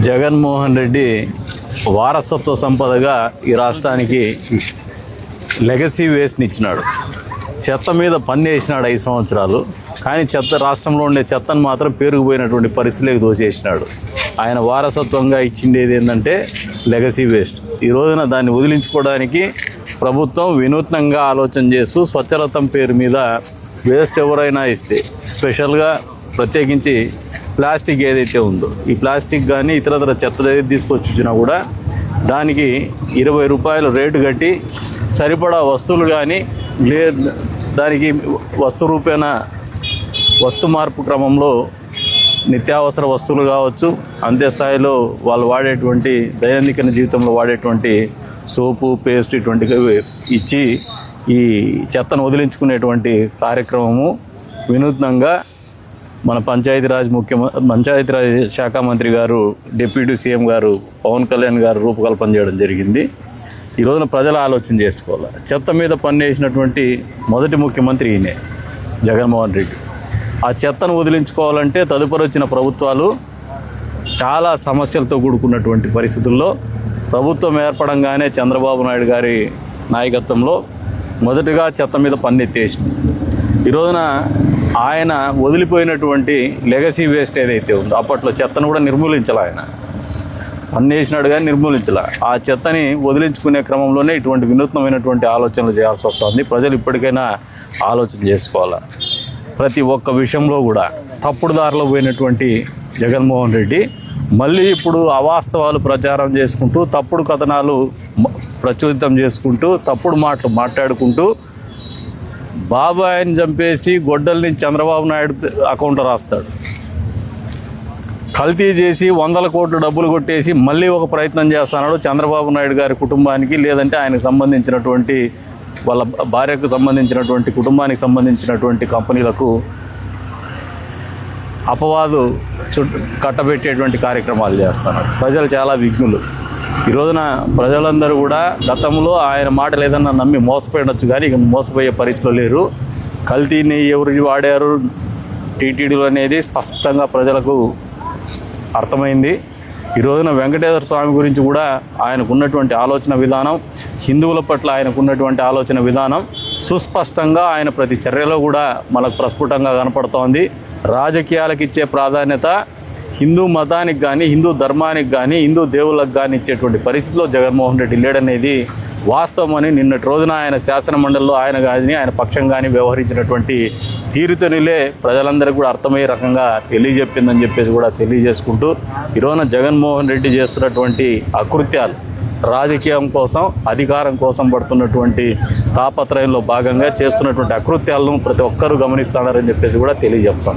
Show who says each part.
Speaker 1: జగన్మోహన్ రెడ్డి వారసత్వ సంపదగా ఈ రాష్ట్రానికి లెగసీ వేస్ట్ని ఇచ్చినాడు. చెత్త మీద పన్ను వేసినాడు 5 సంవత్సరాలు. కానీ రాష్ట్రంలో ఉండే చెత్తను మాత్రం పేరుకుపోయినటువంటి పరిస్థితులకు దోచేసినాడు. ఆయన వారసత్వంగా ఇచ్చిండేది ఏంటంటే లెగసీ వేస్ట్. ఈ రోజున దాన్ని వదిలించుకోవడానికి ప్రభుత్వం వినూత్నంగా ఆలోచన చేస్తూ స్వచ్ఛరథం పేరు మీద వేస్ట్ ఎవరైనా ఇస్తే, స్పెషల్గా ప్రత్యేకించి ప్లాస్టిక్ ఏదైతే ఉందో, ఈ ప్లాస్టిక్ కానీ ఇతరతర చెత్త ఏదైతే తీసుకొచ్చినా కూడా దానికి 20 రూపాయలు రేటు కట్టి సరిపడా వస్తువులు కానీ దానికి వస్తు రూపేణ వస్తు మార్పు క్రమంలో నిత్యావసర వస్తువులు కావచ్చు, అంతే స్థాయిలో వాళ్ళు వాడేటువంటి దైనందిక జీవితంలో వాడేటువంటి సోపు, పేస్ట్ ఇటువంటివి ఇచ్చి ఈ చెత్తను వదిలించుకునేటువంటి కార్యక్రమము వినూత్నంగా మన పంచాయతీరాజ్ శాఖ మంత్రి గారు, డిప్యూటీ సీఎం గారు పవన్ కళ్యాణ్ గారు రూపకల్పన చేయడం జరిగింది. ఈ రోజున ప్రజలు ఆలోచన చేసుకోవాలి. చెత్త మీద పన్ను వేసినటువంటి మొదటి ముఖ్యమంత్రి ఈయనే, జగన్మోహన్ రెడ్డి. ఆ చెత్తను వదిలించుకోవాలంటే తదుపరి వచ్చిన ప్రభుత్వాలు చాలా సమస్యలతో కూడుకున్నటువంటి పరిస్థితుల్లో ప్రభుత్వం ఏర్పడంగానే చంద్రబాబు నాయుడు గారి నాయకత్వంలో మొదటగా చెత్త మీద పన్ను ఎత్తేసింది. ఈ రోజున ఆయన వదిలిపోయినటువంటి లెగసీ వేస్ట్ ఏదైతే ఉందో, అప్పట్లో చెత్తను కూడా నిర్మూలించాలి. ఆయన పన్ను వేసినాడు కానీ నిర్మూలించాలి. ఆ చెత్తని వదిలించుకునే క్రమంలోనే ఇటువంటి వినూత్నమైనటువంటి ఆలోచనలు చేయాల్సి వస్తుంది. ప్రజలు ఇప్పటికైనా ఆలోచన చేసుకోవాలి. ప్రతి ఒక్క విషయంలో కూడా తప్పుడు దారిలో పోయినటువంటి జగన్మోహన్ రెడ్డి మళ్ళీ ఇప్పుడు అవాస్తవాలు ప్రచారం చేసుకుంటూ, తప్పుడు కథనాలు ప్రచురితం చేసుకుంటూ, తప్పుడు మాటలు మాట్లాడుకుంటూ బాబాయిని చంపేసి గొడ్డల్ని చంద్రబాబు నాయుడు అకౌంట్లో రాస్తాడు. కల్తీ చేసి 100 కోట్ల డబ్బులు కొట్టేసి మళ్ళీ ఒక ప్రయత్నం చేస్తున్నాడు చంద్రబాబు నాయుడు గారి కుటుంబానికి, లేదంటే ఆయనకు సంబంధించినటువంటి వాళ్ళ భార్యకు సంబంధించినటువంటి కుటుంబానికి సంబంధించినటువంటి కంపెనీలకు అపవాదు కట్టబెట్టేటువంటి కార్యక్రమాలు చేస్తున్నారు. ప్రజలు చాలా విఘ్నులు. ఈ రోజున ప్రజలందరూ కూడా గతంలో ఆయన మాటలు ఏదన్నా నమ్మి మోసపోయినచ్చు, కానీ ఇక మోసపోయే పరిస్థితిలో లేరు. కల్తీని ఎవరు వాడారు టీటీడీలు అనేది స్పష్టంగా ప్రజలకు అర్థమైంది. ఈ రోజున వెంకటేశ్వర స్వామి గురించి కూడా ఆయనకున్నటువంటి ఆలోచన విధానం, హిందువుల పట్ల ఆయనకున్నటువంటి ఆలోచన విధానం సుస్పష్టంగా ఆయన ప్రతి చర్యలో కూడా మనకు ప్రస్ఫుటంగా కనపడుతోంది. రాజకీయాలకు ఇచ్చే ప్రాధాన్యత హిందూ మతానికి కానీ, హిందూ ధర్మానికి కానీ, హిందూ దేవుళ్ళకు కానీ ఇచ్చేటువంటి పరిస్థితిలో జగన్మోహన్ రెడ్డి లేడనేది వాస్తవం అని నిన్నటి రోజున ఆయన శాసనమండలిలో ఆయన కానీ ఆయన పక్షం కానీ వ్యవహరించినటువంటి తీరుతెనులే ప్రజలందరికీ కూడా అర్థమయ్యే రకంగా తెలియజెప్పిందని చెప్పేసి కూడా తెలియజేసుకుంటూ, ఈరోజున జగన్మోహన్ రెడ్డి చేస్తున్నటువంటి అకృత్యాలు రాజకీయం కోసం, అధికారం కోసం పడుతున్నటువంటి తాపత్రయంలో భాగంగా చేస్తున్నటువంటి అకృత్యాలను ప్రతి ఒక్కరూ గమనిస్తున్నారని చెప్పేసి కూడా తెలియజెప్తాం.